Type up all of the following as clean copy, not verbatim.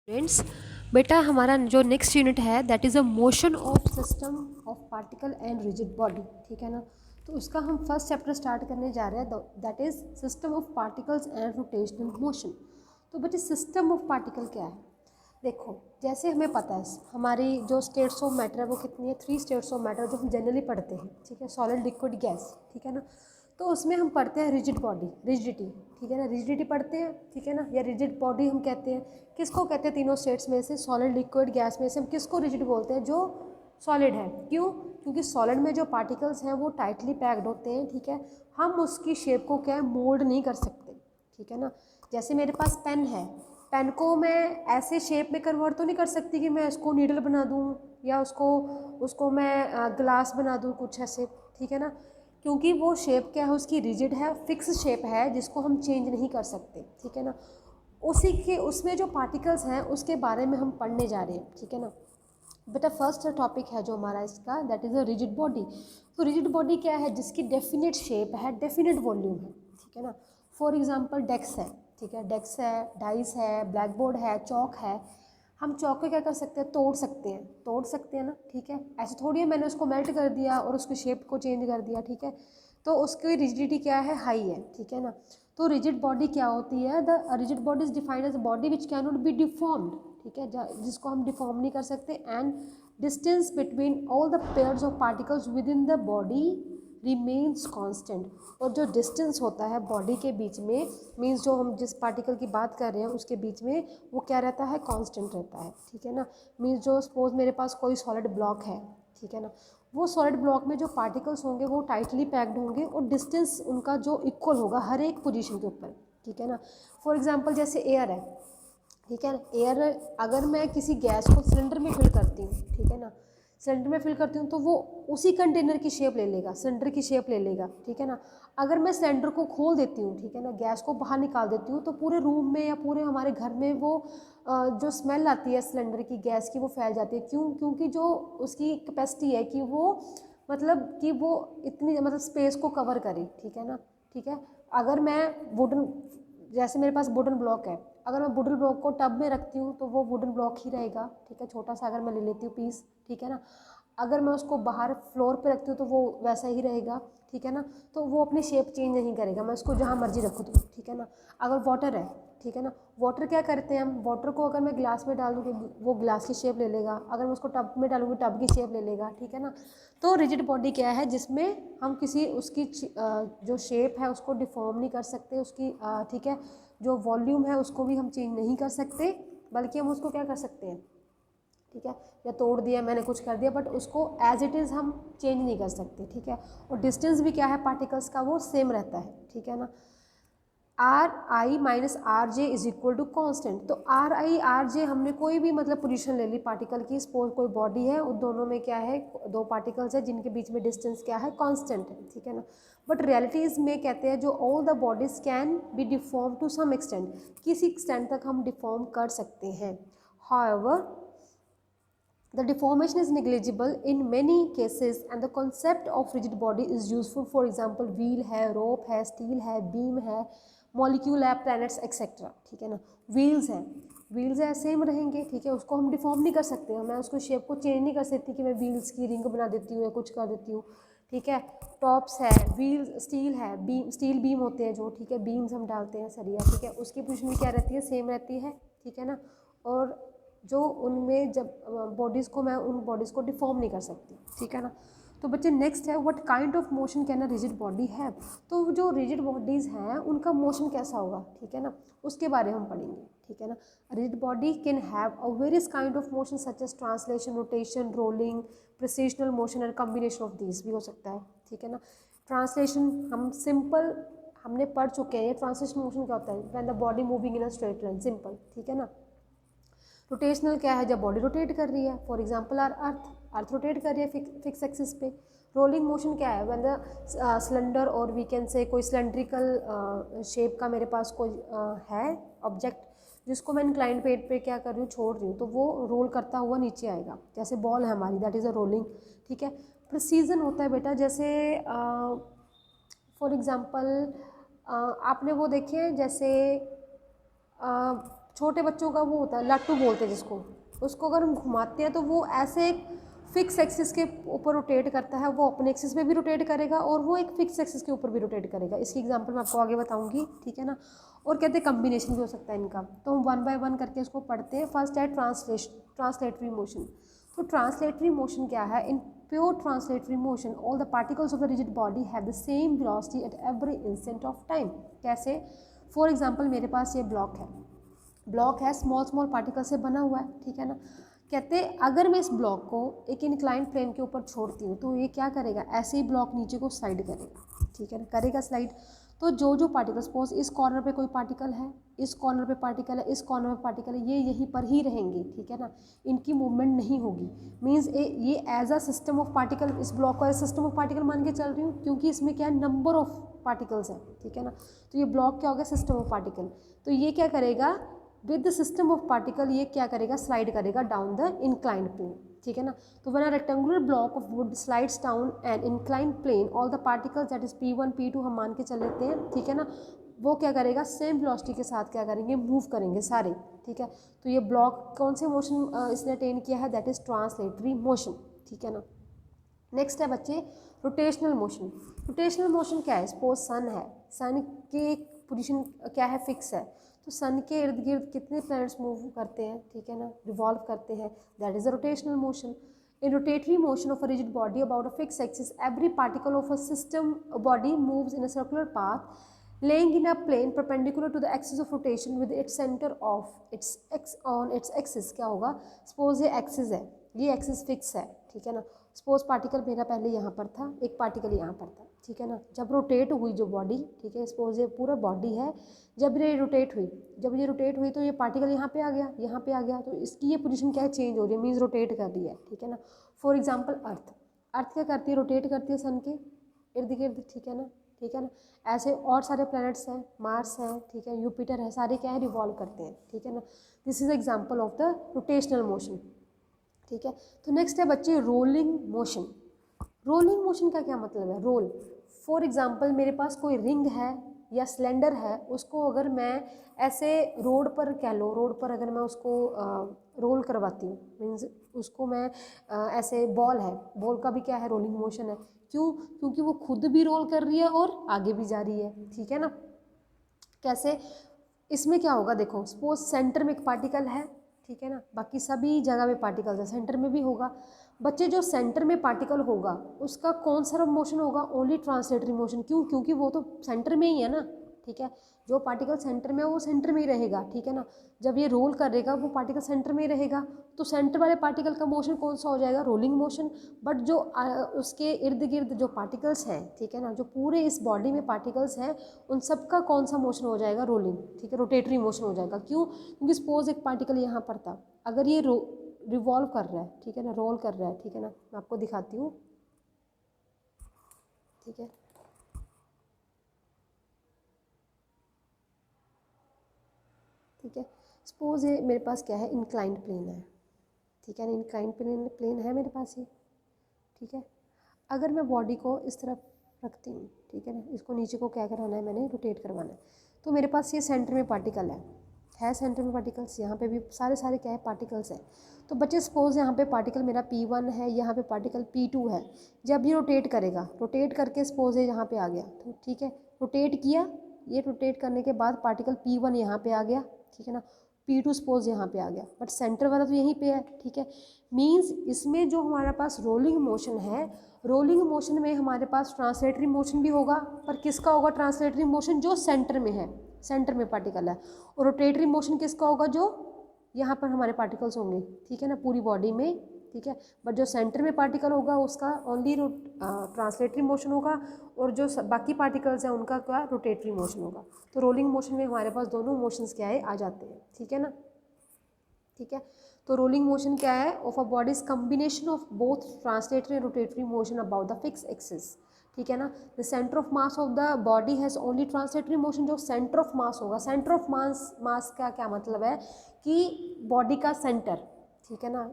Students, बेटा हमारा जो नेक्स्ट यूनिट है that is a motion of system of particle and rigid body. ठीक है ना। तो उसका हम फर्स्ट चैप्टर स्टार्ट करने जा रहे हैं, that is system of particles and rotational motion. तो बच्चे सिस्टम ऑफ पार्टिकल क्या है? देखो, जैसे हमें पता है हमारी जो स्टेट्स ऑफ मैटर है वो कितनी है, 3 स्टेट्स ऑफ मैटर जो हम जनरली पढ़ते हैं। ठीक है, सॉलिड, लिक्विड, गैस। ठीक है ना। तो उसमें हम पढ़ते हैं रिजिड बॉडी, रिजिडिटी। ठीक है ना, रिजिडिटी पढ़ते हैं। ठीक है ना, या रिजिड बॉडी हम कहते हैं। किसको कहते हैं तीनों स्टेट्स में से, सॉलिड, लिक्विड, गैस में से हम किसको रिजिड बोलते हैं? जो सॉलिड है। क्यों? क्योंकि सॉलिड में जो पार्टिकल्स हैं वो टाइटली पैक्ड होते हैं। ठीक है, हम उसकी शेप को क्या है, मोल्ड नहीं कर सकते। ठीक है ना। जैसे मेरे पास पेन है, पेन को मैं ऐसे शेप में कन्वर्ट तो नहीं कर सकती कि मैं इसको नीडल बना दूँ या उसको उसको मैं ग्लास बना दूँ कुछ ऐसे। ठीक है ना, क्योंकि वो शेप क्या है, उसकी रिजिड है, फिक्स शेप है, जिसको हम चेंज नहीं कर सकते। ठीक है ना। उसी के उसमें जो पार्टिकल्स हैं उसके बारे में हम पढ़ने जा रहे हैं। ठीक है ना। बेटा फर्स्ट टॉपिक है जो हमारा इसका, that is a rigid body. तो रिजिड बॉडी क्या है? जिसकी डेफिनेट शेप है, डेफिनेट वॉल्यूम है। ठीक है ना। फॉर एग्जांपल डेस्क है। ठीक है, डेस्क है, डाइस है, ब्लैक बोर्ड है, चौक है। हम चौक को क्या कर सकते हैं? तोड़ सकते हैं, तोड़ सकते हैं ना। ठीक है, ऐसे थोड़ी है मैंने उसको मेल्ट कर दिया और उसकी शेप को चेंज कर दिया। ठीक है, तो उसकी रिजिडिटी क्या है? हाई है। ठीक है ना। तो रिजिड बॉडी क्या होती है? The rigid body is defined as a body which can not be deformed. ठीक है, जिसको हम डिफॉर्म नहीं कर सकते। And distance between all the pairs of particles within the body remains constant. और जो डिस्टेंस होता है बॉडी के बीच में, मीन्स जो हम जिस पार्टिकल की बात कर रहे हैं उसके बीच में, वो क्या रहता है? कांस्टेंट रहता है। ठीक है ना। मीन्स जो सपोज मेरे पास कोई सॉलिड ब्लॉक है। ठीक है ना, वो सॉलिड ब्लॉक में जो पार्टिकल्स होंगे वो टाइटली पैक्ड होंगे और डिस्टेंस उनका जो इक्वल होगा हर एक पोजीशन के ऊपर। ठीक है ना। फॉर एग्जांपल जैसे एयर है। ठीक है ना, एयर अगर मैं किसी गैस को सिलेंडर में फिल करती हूँ। ठीक है ना, सिलेंडर में फिल करती हूँ तो वो उसी कंटेनर की शेप ले लेगा, सिलेंडर की शेप ले लेगा। ठीक है ना। अगर मैं सिलेंडर को खोल देती हूँ, ठीक है ना, गैस को बाहर निकाल देती हूँ, तो पूरे रूम में या पूरे हमारे घर में वो जो स्मेल आती है सिलेंडर की, गैस की, वो फैल जाती है। क्यों? क्योंकि जो उसकी कैपेसिटी है कि वो इतनी मतलब स्पेस को कवर करे। ठीक है ना। ठीक है, अगर मैं वुडन, जैसे मेरे पास वुडन ब्लॉक है, अगर मैं वुडन ब्लॉक को टब में रखती हूँ तो वो वुडन ब्लॉक ही रहेगा। ठीक है, छोटा सा अगर मैं ले लेती हूँ पीस। ठीक है ना, अगर मैं उसको बाहर फ्लोर पे रखती हूँ तो वो वैसा ही रहेगा। ठीक है ना, तो वो अपनी शेप चेंज नहीं करेगा, मैं उसको जहाँ मर्जी रखूँ तो। ठीक है ना। अगर वाटर है, ठीक है ना, वाटर क्या करते हैं हम, वाटर को अगर मैं गिलास में डाल दूँगी वो गिलास की शेप ले लेगा, अगर मैं उसको टब में डालूँगी टब की शेप ले लेगा। ठीक है ना। तो रिजिड बॉडी क्या है? जिसमें हम किसी उसकी जो शेप है उसको डिफॉर्म नहीं कर सकते, उसकी ठीक है, जो वॉल्यूम है उसको भी हम चेंज नहीं कर सकते, बल्कि हम उसको क्या कर सकते हैं? ठीक है, या तोड़ दिया मैंने, कुछ कर दिया, बट उसको एज इट इज़ हम चेंज नहीं कर सकते। ठीक है, और डिस्टेंस भी क्या है पार्टिकल्स का? वो सेम रहता है। ठीक है ना। R I minus R J is equal to constant. तो आर आई आर जे हमने कोई भी मतलब पोजीशन ले ली पार्टिकल की, सपोज कोई बॉडी है, उन दोनों में क्या है? दो पार्टिकल्स है जिनके बीच में डिस्टेंस क्या है? कांस्टेंट है। ठीक है ना। बट रियलिटीज़ में कहते हैं जो all the bodies can be deform to some extent, किसी एक्सटेंट तक हम डिफॉर्म कर सकते हैं। However the deformation is negligible in many cases and the concept of rigid body is useful. For example, wheel है, rope है, steel है, beam है, molecule है, planets etc. ठीक है ना। wheels है, wheels है सेम रहेंगे। ठीक है, उसको हम डिफॉर्म नहीं कर सकते, मैं उसको शेप को चेंज नहीं कर सकती कि मैं व्हील्स की रिंग बना देती हूँ या कुछ कर देती हूँ। ठीक है, टॉप्स है, व्हील, स्टील है, बीम, स्टील बीम होते हैं जो, ठीक है, बीम्स हम डालते हैं सरिया। ठीक है, उसकी पोजीशन क्या रहती है? सेम रहती है। ठीक है ना। और जो उनमें जब बॉडीज़ को, मैं उन बॉडीज़ को डिफॉर्म नहीं कर सकती। ठीक है ना। तो बच्चे नेक्स्ट है, what kind of motion can a rigid body have. तो जो रिजिड बॉडीज़ हैं उनका मोशन कैसा होगा? ठीक है ना, उसके बारे में हम पढ़ेंगे। ठीक है ना। Rigid body can have a various kind of motion such as translation, rotation, rolling, precessional motion and combination of these भी हो सकता है। ठीक है ना। ट्रांसलेशन हम सिंपल हमने पढ़ चुके हैं। ट्रांसलेशन मोशन क्या होता है? When the body moving in a straight line, simple. ठीक है ना। रोटेशनल क्या है? जब बॉडी रोटेट कर रही है। फॉर एग्जांपल अर्थ रोटेट कर रही है फिक्स एक्सिस पे। रोलिंग मोशन क्या है? व्हेन द सिलेंडर, और वी कैन से कोई सिलेंड्रिकल शेप का मेरे पास कोई है ऑब्जेक्ट, जिसको मैं इंक्लाइंड पे क्या कर रही हूँ, छोड़ रही हूँ, तो वो रोल करता हुआ नीचे आएगा। जैसे बॉल है हमारी, दैट इज़ अ रोलिंग। ठीक है। प्रिसीजन होता है बेटा, जैसे फॉर एग्जांपल आपने वो देखे हैं जैसे छोटे बच्चों का वो होता है लट्टू बोलते हैं जिसको, उसको अगर हम घुमाते हैं तो वो ऐसे एक फिक्स एक्सिस के ऊपर रोटेट करता है, वो अपने एक्सिस पे भी रोटेट करेगा और वो एक फिक्स एक्सिस के ऊपर भी रोटेट करेगा। इसकी एग्जांपल मैं आपको आगे बताऊंगी, ठीक है ना। और कहते हैं कम्बिनेशन भी हो सकता है इनका, तो हम 1 बाय 1 करके इसको पढ़ते हैं। फर्स्ट है ट्रांसलेटरी मोशन। तो ट्रांसलेटरी मोशन क्या है? In pure translatory motion all the particles of the rigid body have the same velocity at every instant of time. कैसे? फॉर एग्जाम्पल मेरे पास ये ब्लॉक है स्मॉल स्मॉल पार्टिकल से बना हुआ है, ठीक है ना। कहते हैं अगर मैं इस ब्लॉक को एक इंक्लाइंड प्लेन के ऊपर छोड़ती हूँ तो ये क्या करेगा? ऐसे ही ब्लॉक नीचे को स्लाइड करेगा, ठीक है ना, करेगा स्लाइड। तो जो पार्टिकल, सपोज इस कॉर्नर पे कोई पार्टिकल है, इस कॉर्नर पे पार्टिकल है, इस कॉर्नर पे पार्टिकल है, ये यहीं पर ही रहेंगे, ठीक है ना, इनकी मूवमेंट नहीं होगी। मीन्स ये as a system of particle, इस ब्लॉक को एज सिस्टम ऑफ पार्टिकल मान के चल रही हूँ, क्योंकि इसमें क्या है, नंबर ऑफ पार्टिकल्स हैं, ठीक है ना। तो ये ब्लॉक क्या हो गया? System of particle. तो ये क्या करेगा? With the system of particle ये क्या करेगा? स्लाइड करेगा डाउन द इंक्लाइंड प्लेन, ठीक है ना। तो when a rectangular block of wood slides down an inclined plane all the particles that is P1 P2 हम मान के चल लेते हैं, ठीक है ना, वो क्या करेगा? सेम वेलोसिटी के साथ क्या करेंगे? मूव करेंगे सारे, ठीक है। तो ये ब्लॉक कौन से मोशन इसने अटेन किया है? दैट इज ट्रांसलेटरी मोशन, ठीक है ना। नेक्स्ट है बच्चे रोटेशनल मोशन। रोटेशनल मोशन क्या है? सपोज सन है, सन की पोजीशन क्या है? फिक्स है। तो सन के इर्द गिर्द कितने प्लैनेट्स मूव करते हैं, ठीक है ना, रिवॉल्व करते हैं, that is a rotational motion. In rotatory motion of a rigid body about a fix axis every particle of a system body moves in a circular path laying in a plane perpendicular to the axis of rotation with its center of its x on its axis। क्या होगा? Suppose ये axis है, ये axis fix है, ठीक है ना। Suppose particle मेरा पहले यहाँ पर था, एक पार्टिकल यहाँ पर था, ठीक है ना। जब रोटेट हुई जो बॉडी, ठीक है, सपोज ये पूरा बॉडी है, जब ये रोटेट हुई तो ये पार्टिकल यहाँ पे आ गया, यहाँ पे आ गया, तो इसकी ये पोजीशन क्या है? चेंज हो रही है, मीन्स रोटेट कर रही है, ठीक है ना। फॉर एग्जाम्पल अर्थ क्या करती है? रोटेट करती है सन के इर्द गिर्द, ठीक है ना, ठीक है ना। ऐसे और सारे प्लैनेट्स हैं, मार्स है, ठीक है, यूपिटर है, सारे क्या है? रिवॉल्व करते हैं, ठीक है ना। This is example of the rotational motion, ठीक है। तो नेक्स्ट है बच्चे रोलिंग मोशन। रोलिंग मोशन का क्या मतलब है? रोल, फॉर एग्जांपल मेरे पास कोई रिंग है या सिलेंडर है, उसको अगर मैं ऐसे रोड पर कह लो, रोड पर अगर मैं उसको रोल करवाती हूँ, मीन्स उसको मैं ऐसे बॉल है, बॉल का भी क्या है? रोलिंग मोशन है। क्यों? क्योंकि वो खुद भी रोल कर रही है और आगे भी जा रही है, ठीक है ना। कैसे? इसमें क्या होगा? देखो सपोज सेंटर में एक पार्टिकल है, ठीक है ना, बाकी सभी जगह पे पार्टिकल्स है, सेंटर में भी होगा। बच्चे जो सेंटर में पार्टिकल होगा उसका कौन सा मोशन होगा? Only translatory motion. क्यों? क्योंकि वो तो सेंटर में ही है ना, ठीक है। जो पार्टिकल सेंटर में है वो सेंटर में ही रहेगा, ठीक है ना। जब ये रोल करेगा वो पार्टिकल सेंटर में ही रहेगा, तो सेंटर वाले पार्टिकल का मोशन कौन सा हो जाएगा? Rolling motion. बट जो उसके इर्द गिर्द जो पार्टिकल्स हैं, ठीक है ना, जो पूरे इस बॉडी में पार्टिकल्स हैं, उन सब का कौन सा मोशन हो जाएगा? रोलिंग, ठीक है, रोटेटरी मोशन हो जाएगा। क्यों? क्योंकि सपोज एक पार्टिकल यहाँ पर था, अगर ये रिवॉल्व कर रहा है, ठीक है ना, रोल कर रहा है, ठीक है ना, मैं आपको दिखाती हूँ, ठीक है। ठीक है, सपोज ये मेरे पास क्या है? इंक्लाइंड प्लेन है, ठीक है ना, इंक्लाइंड प्लेन है मेरे पास ये, ठीक है। अगर मैं बॉडी को इस तरफ रखती हूँ, ठीक है ना, इसको नीचे को क्या कराना है? मैंने रोटेट करवाना है। तो मेरे पास ये सेंटर में पार्टिकल है सेंटर में पार्टिकल्स, यहाँ पे भी सारे क्या है? पार्टिकल्स हैं। तो बच्चे सपोज यहाँ पे पार्टिकल मेरा P1 है, यहाँ पे पार्टिकल P2 है। जब ये रोटेट करेगा, रोटेट करके सपोज ये यहाँ पे आ गया, तो ठीक है, रोटेट किया, ये रोटेट करने के बाद पार्टिकल P1 यहाँ पे आ गया, ठीक है ना, P2 सपोज यहाँ पे आ गया, बट सेंटर वाला तो यहीं पे है, ठीक है। मीन्स इसमें जो हमारे पास रोलिंग मोशन है, रोलिंग मोशन में हमारे पास ट्रांसलेटरी मोशन भी होगा, पर किसका होगा ट्रांसलेटरी मोशन? जो सेंटर में है, सेंटर में पार्टिकल है। और रोटेटरी मोशन किसका होगा? जो यहाँ पर हमारे पार्टिकल्स होंगे, ठीक है ना, पूरी बॉडी में, ठीक है। बट जो सेंटर में पार्टिकल होगा उसका ओनली ट्रांसलेटरी मोशन होगा, और जो बाकी पार्टिकल्स हैं उनका क्या? रोटेटरी मोशन होगा। तो रोलिंग मोशन में हमारे पास दोनों मोशंस क्या है? आ जाते हैं, ठीक है ना, ठीक है। तो रोलिंग मोशन क्या है? Of a body's combination of both translatory and rotatory motion about the fix axis, ठीक है ना। The centre of mass of the body has only translatory motion. जो सेंटर ऑफ मास होगा, सेंटर ऑफ मास का क्या मतलब है? कि बॉडी का सेंटर, ठीक है ना,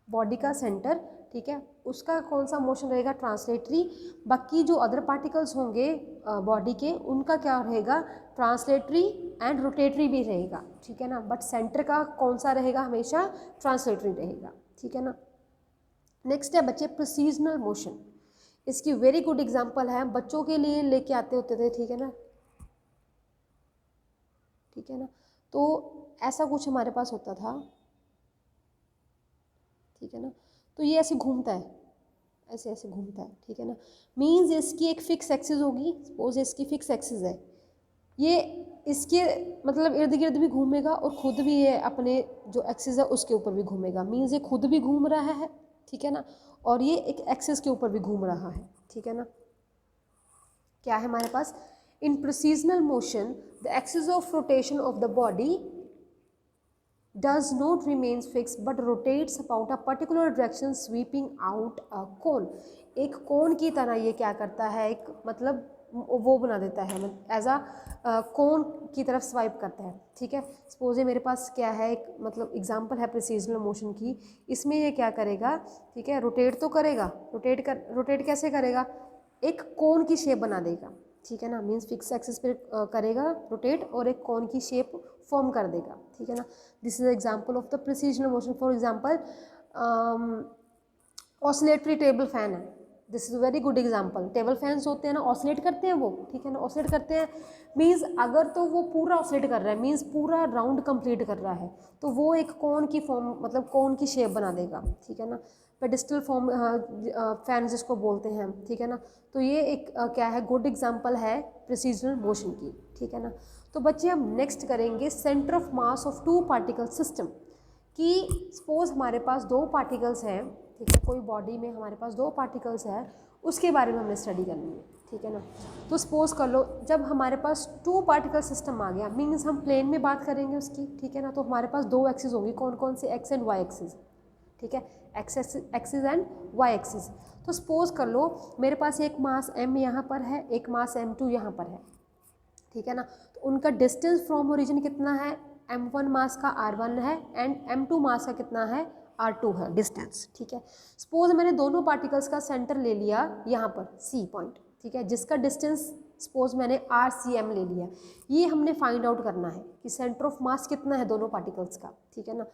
बॉडी का सेंटर, ठीक है, उसका कौन सा मोशन रहेगा? ट्रांसलेटरी। बाकी जो अदर पार्टिकल्स होंगे बॉडी के, उनका क्या रहेगा? ट्रांसलेटरी एंड रोटेटरी भी रहेगा, ठीक है ना, बट सेंटर का कौन सा रहेगा, हमेशा ट्रांसलेटरी रहेगा, ठीक है ना। नेक्स्ट है बच्चे प्रोसीजनल मोशन। इसकी वेरी गुड एग्जांपल है, बच्चों के लिए लेके आते होते थे, ठीक है ना, ठीक है ना। तो ऐसा कुछ हमारे पास होता था, ठीक है ना। तो ये ऐसे घूमता है, ऐसे ऐसे घूमता है, ठीक है ना। मीन्स इसकी एक फिक्स एक्सिस होगी, सपोज इसकी फिक्स एक्सिस है, ये इसके मतलब इर्द गिर्द भी घूमेगा और खुद भी ये अपने जो एक्सिस है उसके ऊपर भी घूमेगा। मीन्स ये खुद भी घूम रहा है, ठीक है ना, और ये एक एक्सिस के ऊपर भी घूम रहा है, ठीक है ना। क्या है हमारे पास, in precessional motion the axis of rotation of the body does not remains fixed but rotates about a particular direction sweeping out a cone। एक कोन की तरह ये क्या करता है, एक मतलब वो बना देता है, एज अ कोन की तरफ स्वाइप करता है, ठीक है। सपोज ये मेरे पास क्या है, एक मतलब एग्जांपल है प्रिसीजनल मोशन की, इसमें ये क्या करेगा, ठीक है, रोटेट तो करेगा, रोटेट कैसे करेगा, एक कोन की शेप बना देगा, ठीक है ना। मीन्स फिक्स एक्सिस पे करेगा रोटेट और एक कोन की शेप फॉर्म कर देगा, ठीक है ना। This is example of the precessional motion. For example oscillatory table fan है, this is very good example. Table fans होते हैं ना, ऑसिलेट करते हैं वो, ठीक है ना, ऑसिलेट करते हैं। मीन्स अगर तो वो पूरा ऑसिलेट कर रहा है, मीन्स पूरा राउंड कंप्लीट कर रहा है, तो वो एक कोन की फॉर्म मतलब कोन की शेप बना देगा, ठीक है ना। पेडिस्टल फॉर्म फैन जिसको बोलते हैं, ठीक है ना। तो ये एक क्या है, गुड एग्जांपल है प्रिसीजनल मोशन की, ठीक है ना। तो बच्चे हम नेक्स्ट करेंगे centre of mass of two particle system. कि सपोज हमारे पास दो पार्टिकल्स हैं, ठीक है, कोई बॉडी में हमारे पास दो पार्टिकल्स हैं, उसके बारे में हमने स्टडी करनी है, ठीक है ना। तो सपोज कर लो जब हमारे पास टू पार्टिकल सिस्टम आ गया, मीन्स हम प्लेन में बात करेंगे उसकी, ठीक है ना। तो हमारे पास दो एक्सिस होंगी, कौन कौन से, एक्स एंड वाई एक्सिस, ठीक है, एक्सिस एंड वाई एक्सिस। तो सपोज कर लो मेरे पास एक मास m यहाँ पर है, एक मास m2 यहाँ पर है, ठीक है ना। तो उनका डिस्टेंस फ्रॉम ओरिजिन कितना है, m1 मास का r1 है एंड m2 मास का कितना है, r2 है डिस्टेंस, ठीक है। सपोज मैंने दोनों पार्टिकल्स का सेंटर ले लिया यहाँ पर C पॉइंट, ठीक है, जिसका डिस्टेंस सपोज मैंने RCM ले लिया। ये हमने फाइंड आउट करना है कि सेंटर ऑफ मास कितना है दोनों पार्टिकल्स का, ठीक है ना,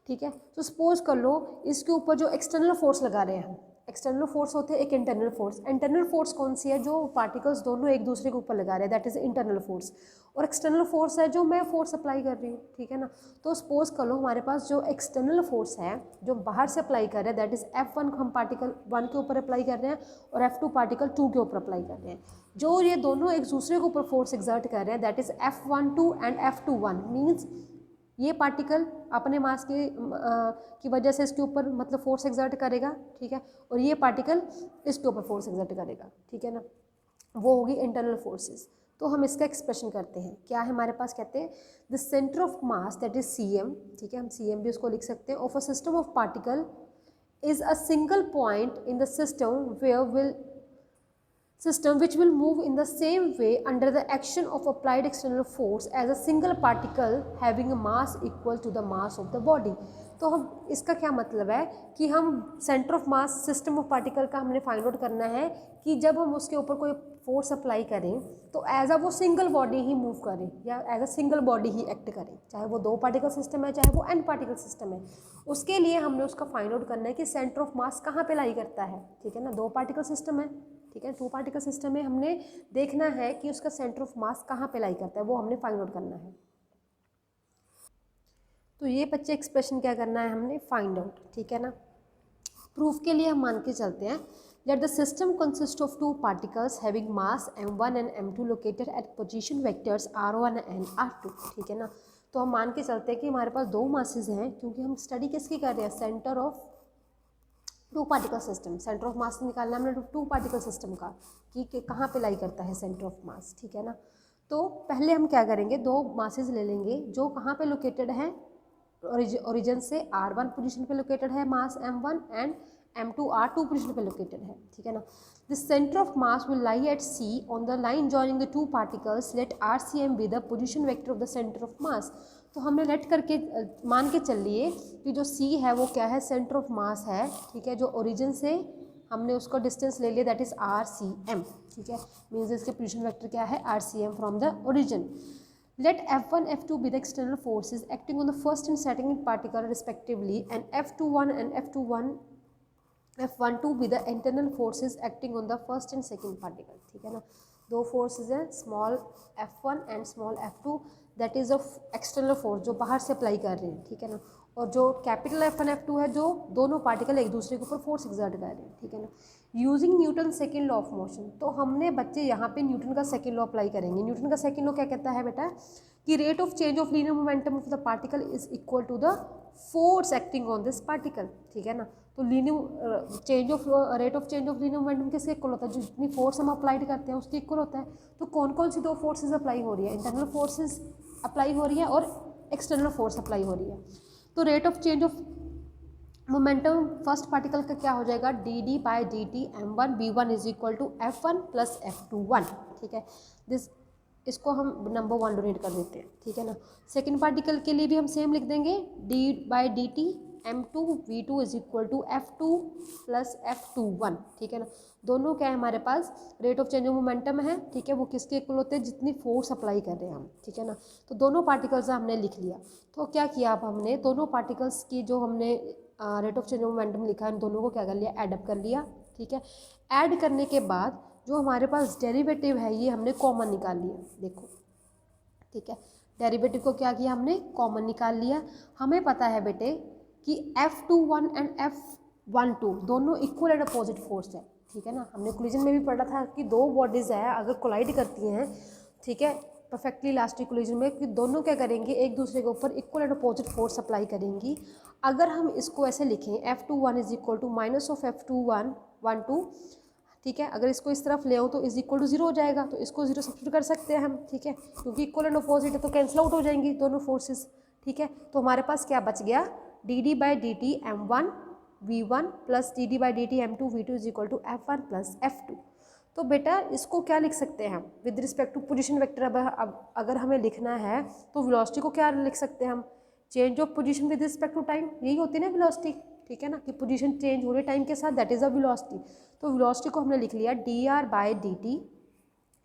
ठीक है। तो सपोज कर लो इसके ऊपर जो एक्सटर्नल फोर्स लगा रहे हैं हम, एक्सटर्नल फोर्स होते हैं एक इंटरनल फोर्स। इंटरनल फोर्स कौन सी है, जो पार्टिकल्स दोनों एक दूसरे के ऊपर लगा रहे हैं, दैट इज इंटरनल फोर्स। और एक्सटर्नल फोर्स है जो मैं फोर्स अप्लाई कर रही हूँ, ठीक है ना। तो सपोज कर लो हमारे पास जो एक्सटर्नल फोर्स है जो बाहर से अप्लाई कर रहे हैं, दैट इज F1 हम पार्टिकल 1 के ऊपर अप्लाई कर रहे हैं और F2 पार्टिकल 2 के ऊपर अप्लाई कर रहे हैं। जो ये दोनों एक दूसरे के ऊपर फोर्स एक्सर्ट कर रहे हैं, that is F12 and F21। Means ये पार्टिकल अपने मास के की वजह से इसके ऊपर मतलब फोर्स एक्सर्ट करेगा, ठीक है, और ये पार्टिकल इसके ऊपर फोर्स एक्सर्ट करेगा, ठीक है ना। वो होगी इंटरनल फोर्सेस। तो हम इसका एक्सप्रेशन करते हैं, क्या है हमारे पास, कहते हैं the centre of mass that is CM, ठीक है, हम CM भी उसको लिख सकते हैं, of a system of particle is a single point in the system which will move in the same way under the action of applied external force as a single particle having a mass equal to the mass of the body। तो हम इसका क्या मतलब है कि हम centre of mass system of particle का हमने फाइंड आउट करना है कि जब हम उसके ऊपर कोई फोर्स अप्लाई करें तो एज अ वो सिंगल बॉडी ही मूव करें या एज अ सिंगल बॉडी ही एक्ट करें, चाहे वो दो पार्टिकल सिस्टम है चाहे वो n पार्टिकल सिस्टम है। उसके लिए हमने उसका फाइंड आउट करना है कि सेंटर ऑफ मास कहाँ पे लाई करता है, ठीक है ना। दो पार्टिकल सिस्टम है, ठीक है, टू पार्टिकल सिस्टम में हमने देखना है कि उसका सेंटर ऑफ मास कहाँ पे लाई करता है, वो हमने फाइंड आउट करना है। तो ये बच्चे एक्सप्रेशन क्या करना है हमने, फाइंड आउट, ठीक है ना। प्रूफ के लिए हम मान के चलते हैं that the system consists of two particles having mass m1 and m2 located at position vectors r1 and r2, ठीक है ना। तो हम मान के चलते हैं कि हमारे पास दो मासेस हैं, क्योंकि हम स्टडी किसकी कर रहे हैं, centre of two particle system. Centre of mass निकालना हमने टू पार्टिकल सिस्टम का कि कहाँ पे लाई करता है सेंटर ऑफ मास, ठीक है ना। तो पहले हम क्या करेंगे, दो मासेस ले लेंगे जो कहाँ पे लोकेटेड है, ओरिजिन से r1 पोजीशन पे लोकेटेड है mass m1 and m2 r2 position पे लोकेटेड है, ठीक है ना। The centre of mass will lie at C on the line joining the two particles, let RCM be the position vector of the centre of mass. तो हमने late करके मान के चल लिए कि जो C है वो क्या है, सेंटर ऑफ मास है, ठीक है, जो ओरिजिन से हमने उसको डिस्टेंस ले लिया, दैट इज RCM, ठीक है। मीन्स इसके पोजीशन वेक्टर क्या है, RCM from the origin. Let F1, F2 be the external forces acting on the first and second particle respectively, and F21 and F12 be the internal forces acting on the first and second particle. ठीक है ना, दो forces हैं, small F1 and small F2, that is of external force जो बाहर से apply कर रहे हैं, ठीक है ना, और जो कैपिटल F1 F2 है जो दोनों पार्टिकल एक दूसरे के ऊपर फोर्स एक्सर्ट कर रहे हैं, ठीक है ना। Using Newton second law of motion, तो हमने बच्चे यहाँ पे न्यूटन का सेकेंड लॉ अप्लाई करेंगे। न्यूटन का सेकेंड लॉ क्या कहता है बेटा, कि rate of change of linear momentum of the particle is equal to the force acting on this particle, ठीक है ना। तो linear change of rate of change of linear momentum किसके इक्वल होता है, जो जितनी फोर्स हम अप्लाइड करते हैं उसके इक्वल होता है। तो कौन कौन सी दो फोर्सेज अप्लाई हो रही है, इंटरनल फोर्सेज अप्लाई हो रही है और एक्सटर्नल फोर्स अप्लाई हो रही है। तो rate of change of momentum first particle का क्या हो जाएगा, D D by D T M one B one is equal to F1 plus F21, ठीक है। दिस इसको हम नंबर 1 डोनेट कर देते हैं, ठीक है ना। सेकेंड पार्टिकल के लिए भी हम सेम लिख देंगे, d by D T M2 V2 is equal to F2 plus F21, ठीक है ना। दोनों क्या है हमारे पास, rate of change of momentum है, ठीक है, वो किसके इक्वल होते हैं, जितनी फोर्स अप्लाई कर रहे हैं हम, ठीक है ना। तो दोनों पार्टिकल्स हमने लिख लिया। तो क्या किया अब हमने, दोनों पार्टिकल्स की जो हमने rate of change of momentum लिखा है, इन दोनों को क्या कर लिया, एडअप कर लिया, ठीक है। ऐड करने के बाद जो हमारे पास डेरिवेटिव है ये हमने कॉमन निकाल लिया, देखो, ठीक है। डेरिवेटिव को क्या किया हमने, कॉमन निकाल लिया। हमें पता है बेटे कि F21 एंड F12 दोनों इक्वल एंड अपोजिट फोर्स है, ठीक है ना। हमने कोलिजन में भी पढ़ा था कि दो बॉडीज़ है अगर कोलाइड करती हैं, ठीक है, परफेक्टली इलास्टिक कोलिजन में, कि दोनों क्या करेंगे, एक दूसरे के ऊपर equal and opposite force apply करेंगी। अगर हम इसको ऐसे लिखें, F21 is equal to minus of F21 ठीक है, अगर इसको इस तरफ ले आओ तो इज इक्वल टू 0 हो जाएगा, तो इसको 0 सब्स्टिट्यूट कर सकते हैं हम, ठीक है, क्योंकि इक्वल एंड अपोजिट है तो कैंसिल आउट हो जाएंगी दोनों फोर्सेस, ठीक है। तो हमारे पास क्या बच गया, D D by D T M1 V1 plus D D by D T M2 V2 is equal to F1 plus F2। तो बेटा इसको क्या लिख सकते हैं हम, with respect to position vector. अब अगर हमें लिखना है तो वेलोसिटी को क्या लिख सकते हैं हम, change of position with respect to time, यही होती है ना वेलोसिटी, ठीक है ना, कि पोजीशन चेंज हो रही टाइम के साथ, दैट इज अ वेलोसिटी। तो वेलोसिटी को हमने लिख लिया dr बाय dt,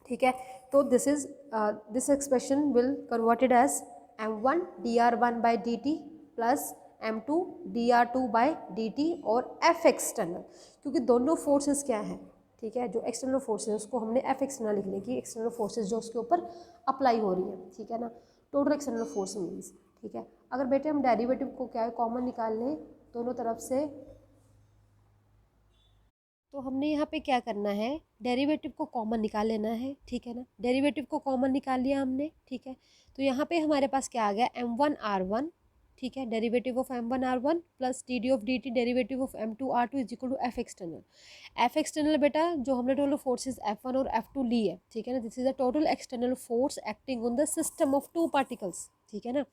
ठीक है। तो this expression will converted as m1 dr1 by dt plus m2 dr2 by dt और f एक्सटर्नल, क्योंकि दोनों फोर्सेस क्या हैं, ठीक है, जो एक्सटर्नल फोर्सेस उसको हमने f एक्सटर्नल लिख लिया कि एक्सटर्नल फोर्सेस जो उसके ऊपर अप्लाई हो रही है, ठीक है ना। टोटल एक्सटर्नल फोर्स मीन्स, ठीक है। अगर बेटे हम डेरिवेटिव को क्या है कॉमन निकाल लें दोनों तरफ से, तो हमने यहाँ पे क्या करना है, डेरिवेटिव को कॉमन निकाल लेना है, ठीक है ना। डेरिवेटिव को कॉमन निकाल लिया हमने, ठीक है। तो यहाँ पे हमारे पास क्या आ गया, M1R1, ठीक है, derivative of M1R1 plus T D of D T derivative of M2R2 is equal to F external. F external बेटा जो हमने टोटल फोर्सेज F1 और F2 ली है, ठीक है ना, this is the total external force acting on the system of two particles, ठीक है ना।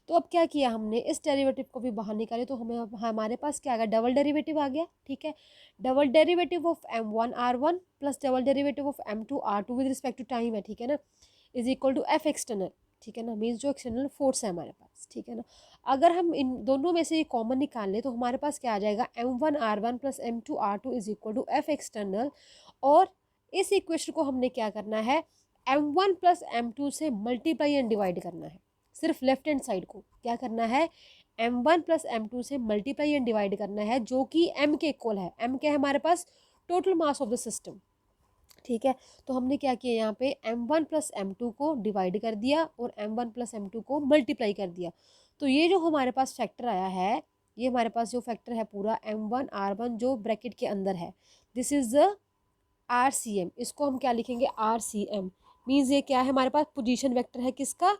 तो अब क्या किया हमने, इस डेरिवेटिव को भी बाहर निकाले, तो हमें हमारे पास क्या आ गया, डबल डेरिवेटिव आ गया, ठीक है। Double derivative of M1R1 plus double derivative of M2R2 with respect to time है, ठीक है ना, is equal to F external, ठीक है ना, मीन्स जो एक्सटर्नल फोर्स है हमारे पास, ठीक है ना। अगर हम इन दोनों में से ये कॉमन निकाल लें तो हमारे पास क्या आ जाएगा, M1R1 plus M2R2 is equal to F external. और इस इक्वेशन को हमने क्या करना है, M1 प्लस M2 से मल्टीप्लाई एंड डिवाइड करना है। सिर्फ लेफ्ट हैंड साइड को क्या करना है, M1 प्लस M2 से मल्टीप्लाई एंड डिवाइड करना है, जो कि M के इक्वल है। M क्या है हमारे पास, total mass of the system, ठीक है। तो हमने क्या किया, यहाँ पे M1 प्लस M2 को डिवाइड कर दिया और M1 प्लस M2 को मल्टीप्लाई कर दिया। तो ये जो हमारे पास फैक्टर आया है, ये हमारे पास जो फैक्टर है पूरा M1R1 जो ब्रैकेट के अंदर है, दिस इज द RCM। इसको हम क्या लिखेंगे, RCM मीन्स ये क्या है हमारे पास, पोजीशन वेक्टर है, किसका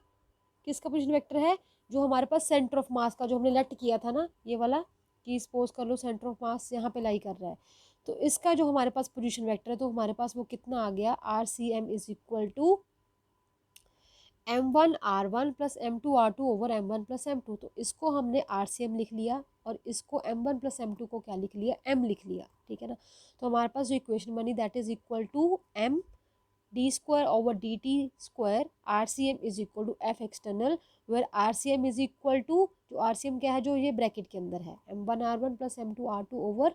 पोजीशन वेक्टर है, जो हमारे पास सेंटर ऑफ मास का, जो हमने लेट किया था ना ये वाला, कि सपोज कर लो सेंटर ऑफ मास यहाँ पे लाई कर रहा है, तो इसका जो हमारे पास पोजीशन वेक्टर है, तो हमारे पास वो कितना आ गया, RCM is equal to M1R1 plus M2R2 over M1 plus M2। तो इसको हमने RCM लिख लिया और इसको M1 प्लस M2 को क्या लिख लिया, M लिख लिया, ठीक है ना। तो हमारे पास जो इक्वेशन बनी that is equal to M d square over d t square, RCM is equal to F external, where RCM is equal to, जो RCM क्या है, जो ये ब्रैकेट के अंदर है, M1R1 plus M2R2 over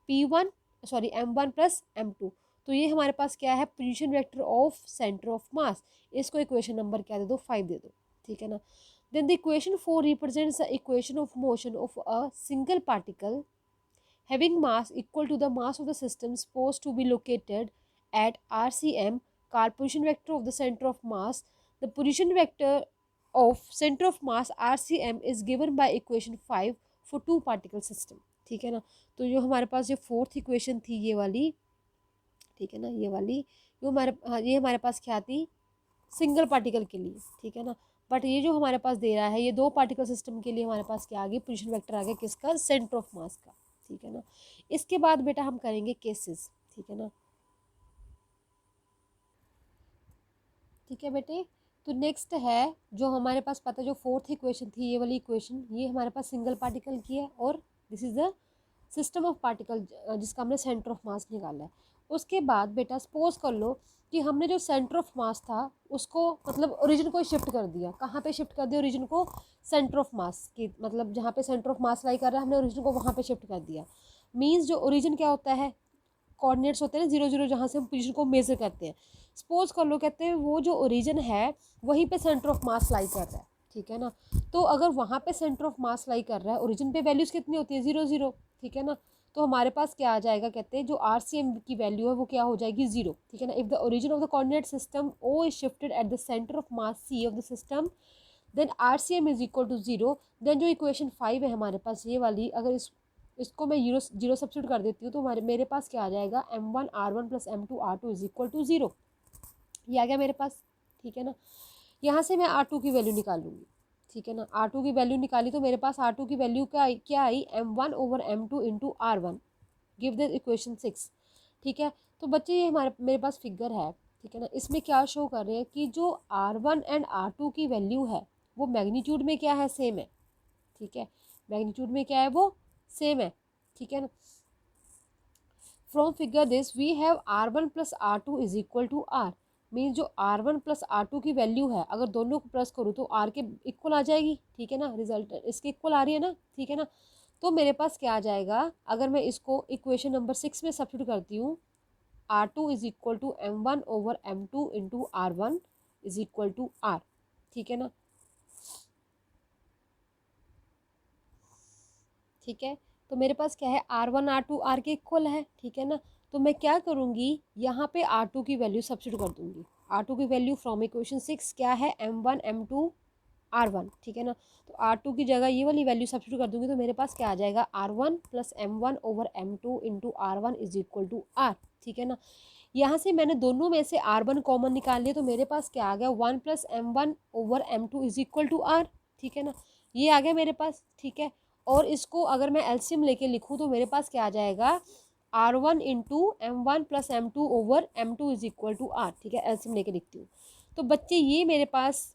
P1 sorry M1 plus M2। तो तो ये हमारे पास क्या है, position vector of centre of मास। इसको इक्वेशन नंबर क्या दे दो, 5 दे दो, ठीक है ना। Then the equation 4 represents the equation of motion of a single particle having mass equal to the mass of the system supposed to be located at RCM, called position vector of the center of mass. The position vector of center of mass RCM is given by equation 5 for two particle system, ठीक है ना। तो जो हमारे पास जो fourth equation थी ये वाली, ठीक है ना, ये वाली जो हमारे, हाँ ये हमारे पास क्या थी, सिंगल पार्टिकल के लिए, ठीक है ना। बट ये जो हमारे पास दे रहा है ये दो पार्टिकल सिस्टम के लिए हमारे पास क्या आ गई, पोजीशन वेक्टर आ गया किसका, सेंटर ऑफ मास का, ठीक है ना। इसके बाद बेटा हम करेंगे केसेस, ठीक है ना, ठीक है बेटे। तो नेक्स्ट है जो हमारे पास पता है, जो फोर्थ इक्वेशन थी ये वाली इक्वेशन, ये हमारे पास सिंगल पार्टिकल की है और this is the system of particle जिसका हमने सेंटर ऑफ मास निकाला है। उसके बाद बेटा सपोज कर लो कि हमने जो सेंटर ऑफ मास था उसको मतलब ओरिजिन को शिफ्ट कर दिया, कहाँ पे शिफ्ट कर दिया ओरिजिन को, सेंटर ऑफ मास की, मतलब जहाँ पे सेंटर ऑफ मास लाई कर रहा है हमने ओरिजिन को वहाँ पे शिफ्ट कर दिया। मीन्स जो ओरिजिन क्या होता है, कोऑर्डिनेट्स होते हैं ना 0 0, जहाँ से हम पोजीशन को मेजर करते हैं। सपोज कर लो कहते हैं वो जो ओरिजिन है वहीं पे सेंटर ऑफ मास लाई कर रहा है, ठीक है ना। तो अगर वहाँ पे सेंटर ऑफ मास लाई कर रहा है, ओरिजिन पे वैल्यूज़ कितनी होती है, 0 0, ठीक है ना। तो हमारे पास क्या आ जाएगा, कहते हैं जो RCM की वैल्यू है वो क्या हो जाएगी, 0, ठीक है ना। If the origin of the coordinate system O is shifted at the centre of mass C of the system, then RCM is equal to 0। देन जो इक्वेशन 5 है हमारे पास ये वाली, अगर इसको मैं जीरो सब्सिट्यूट कर देती हूँ तो मेरे पास क्या आ जाएगा, M1 R1 plus M2 R2 is equal to 0। ये आ गया मेरे पास, ठीक है ना। यहाँ से मैं R2 की वैल्यू निकालूंगी, ठीक है ना। R2 की वैल्यू निकाली तो मेरे पास R2 की वैल्यू क्या आई, M1/M2 into R1, give the equation 6, ठीक है। तो बच्चे ये मेरे पास फिगर है, ठीक है ना। इसमें क्या शो कर रहे हैं कि जो R1 एंड R2 की वैल्यू है वो मैग्नीट्यूड में क्या है, सेम है, ठीक है। मैग्नीट्यूड में क्या है, वो सेम है, ठीक है ना। From figure this we have R1 plus R2 is equal to R, means जो R1 प्लस R2 की वैल्यू है अगर दोनों को प्लस करूँ तो R के इक्वल आ जाएगी, ठीक है ना। रिजल्ट इसके इक्वल आ रही है ना, ठीक है ना। तो मेरे पास क्या आ जाएगा, अगर मैं इसको इक्वेशन नंबर 6 में सब्स्टिट्यूट करती हूँ, R2 is equal to M1/M2 into R1 is equal to R, ठीक है ना, ठीक है। तो मेरे पास क्या है, R1 R2 R के इक्वल है, ठीक है ना। तो मैं क्या करूँगी, यहाँ पे R2 की वैल्यू सब्स्टिट्यूट कर दूँगी। R2 की वैल्यू फ्रॉम इक्वेशन 6 क्या है, M1/M2 R1, ठीक है ना। तो R2 की जगह ये वाली वैल्यू सब्स्टिट्यूट कर दूँगी तो मेरे पास क्या आ जाएगा, R1 plus M1/M2 into R1 is equal to R, ठीक है ना। यहाँ से मैंने दोनों में से R1 कॉमन निकाल लिया तो मेरे पास क्या आ गया, 1 plus M1/M2 is equal to R, ठीक है ना। ये आ गया मेरे पास, ठीक है। और इसको अगर मैं एलसीएम लेके लिखूँ तो मेरे पास क्या आ जाएगा, R1 into M1 plus M2/M2 is equal to R, ठीक है। एलसीएम लेके लिखती हूँ तो बच्चे ये मेरे पास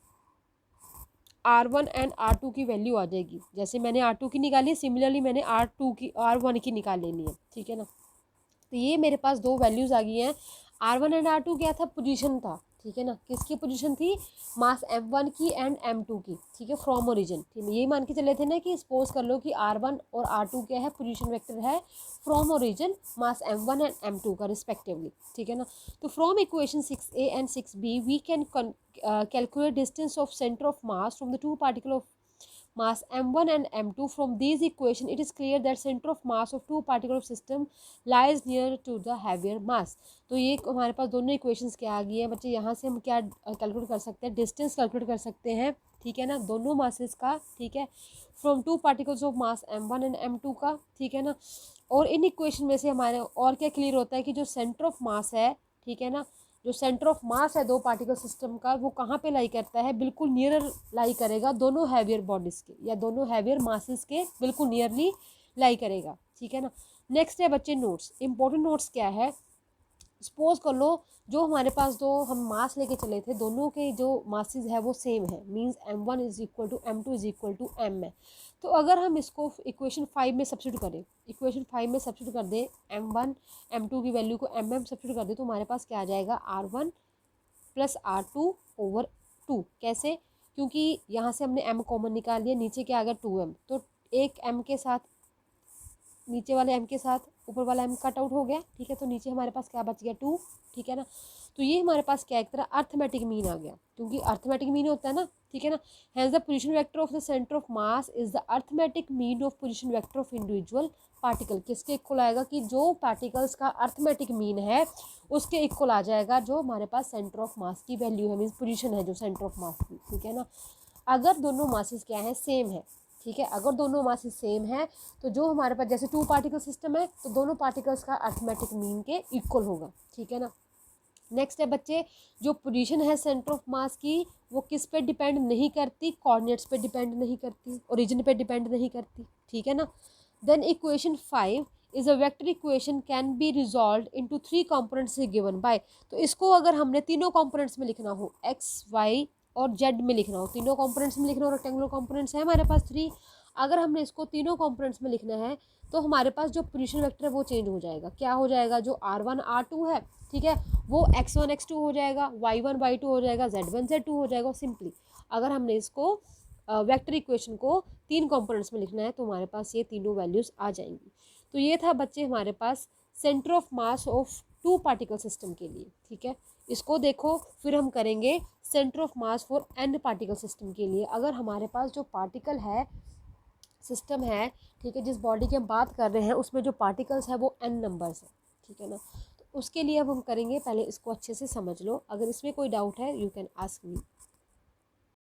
R1 एंड R2 की वैल्यू आ जाएगी। जैसे मैंने R2 की निकाली सिमिलरली मैंने R1 की निकाल लेनी है, ठीक है ना। तो ये मेरे पास दो वैल्यूज़ आ गई हैं। R1 एंड R2 क्या था, पोजीशन था, ठीक है ना। किसकी पोजीशन थी, मास M1 की एंड M2 की, ठीक है, फ्रॉम ओरिजिन। ठीक है, यही मान के चले थे ना कि सपोज कर लो कि R1 और R2 क्या है, पोजीशन वेक्टर है from origin mass M1 and M2 का रिस्पेक्टिवली, ठीक है ना। तो from equation 6A and 6B we can calculate distance of center of mass from the two particle of mass M1 and M2. From these equation it is clear that center of mass of two particle of system lies near to the heavier mass. तो ये हमारे पास दोनों equations क्या आ गई है बच्चे, यहाँ से हम क्या कैलकुलेट कर सकते हैं, डिस्टेंस कैलकुलेट कर सकते हैं, ठीक है ना, दोनों मासेस का, ठीक है, from two particles of mass M1 and M2 का, ठीक है ना। और इन इक्वेशन में से हमारे और क्या क्लियर होता है कि जो सेंटर ऑफ मास है, ठीक है ना, जो सेंटर ऑफ मास है दो पार्टिकल सिस्टम का वो कहाँ पे लाई करता है, बिल्कुल नियर लाई करेगा दोनों हैवियर बॉडीज के या दोनों हैवियर मासेस के बिल्कुल नियरली लाई करेगा, ठीक है ना। नेक्स्ट है बच्चे नोट्स, इंपॉर्टेंट नोट्स क्या है, सपोज कर लो जो हमारे पास दो हम मास लेके चले थे दोनों के जो मासेस है वो सेम है, means M1 is equal to M2 is equal to M है। तो अगर हम इसको इक्वेशन 5 में सब्स्टिट्यूट करें, इक्वेशन 5 में सब्स्टिट्यूट कर दें, M1 M2 की वैल्यू को MM सब्स्टिट्यूट कर दें तो हमारे पास क्या आ जाएगा, R1 प्लस R2/2। कैसे, क्योंकि यहाँ से हमने M कॉमन निकाल लिया, नीचे क्या आ गया 2M, तो एक M के साथ नीचे वाले m के साथ ऊपर वाला m कट आउट हो गया, ठीक है। तो नीचे हमारे पास क्या बच गया 2, ठीक है ना। तो ये हमारे पास क्या एक तरह अर्थमेटिक मीन आ गया, क्योंकि अर्थमेटिक मीन होता है ना, ठीक है ना। Hence the position vector of the centre of mass is the arithmetic mean of position vector of individual particle. किसके इक्वल आएगा कि जो पार्टिकल्स का अर्थमेटिक मीन है उसके इक्वल आ जाएगा जो हमारे पास सेंटर ऑफ मास की वैल्यू है, मीन्स पोजीशन है जो सेंटर ऑफ मास की, ठीक है ना। अगर दोनों मासेस क्या है सेम है, ठीक है, अगर दोनों मासेस सेम है तो जो हमारे पास जैसे 2 पार्टिकल सिस्टम है तो दोनों पार्टिकल्स का अर्थमेटिक मीन के इक्वल होगा, ठीक है ना। नेक्स्ट है बच्चे, जो पोजीशन है सेंटर ऑफ मास की वो किस पे डिपेंड नहीं करती, कोऑर्डिनेट्स पे डिपेंड नहीं करती, ओरिजिन पे डिपेंड नहीं करती, ठीक है ना। Then equation 5 is a vector equation can be resolve into 3 components given by. तो इसको अगर हमने तीनों कंपोनेंट्स में लिखना हो, एक्स वाई और जेड में लिखना हो, तीनों कंपोनेंट्स में लिखना हो, रेक्टेंगुलर कंपोनेंट्स है हमारे पास 3, अगर हमने इसको तीनों कंपोनेंट्स में लिखना है तो हमारे पास जो पोजीशन वेक्टर है वो चेंज हो जाएगा। क्या हो जाएगा, जो r1 r2 है, ठीक है, वो x1 x2 हो जाएगा, y1 y2 हो जाएगा, z1 z2 हो जाएगा। सिंपली अगर हमने इसको वेक्टर इक्वेशन को 3 कंपोनेंट्स में लिखना है तो हमारे पास ये तीनों वैल्यूज़ आ जाएंगी। तो ये था बच्चे हमारे पास centre of mass of 2 particle system के लिए, ठीक है। इसको देखो, फिर हम करेंगे centre of mass for n particle system के लिए। अगर हमारे पास जो पार्टिकल है सिस्टम है, ठीक है, जिस बॉडी की हम बात कर रहे हैं उसमें जो पार्टिकल्स है वो n नंबर्स है, ठीक है ना। तो उसके लिए अब हम करेंगे, पहले इसको अच्छे से समझ लो, अगर इसमें कोई डाउट है यू कैन आस्क मी।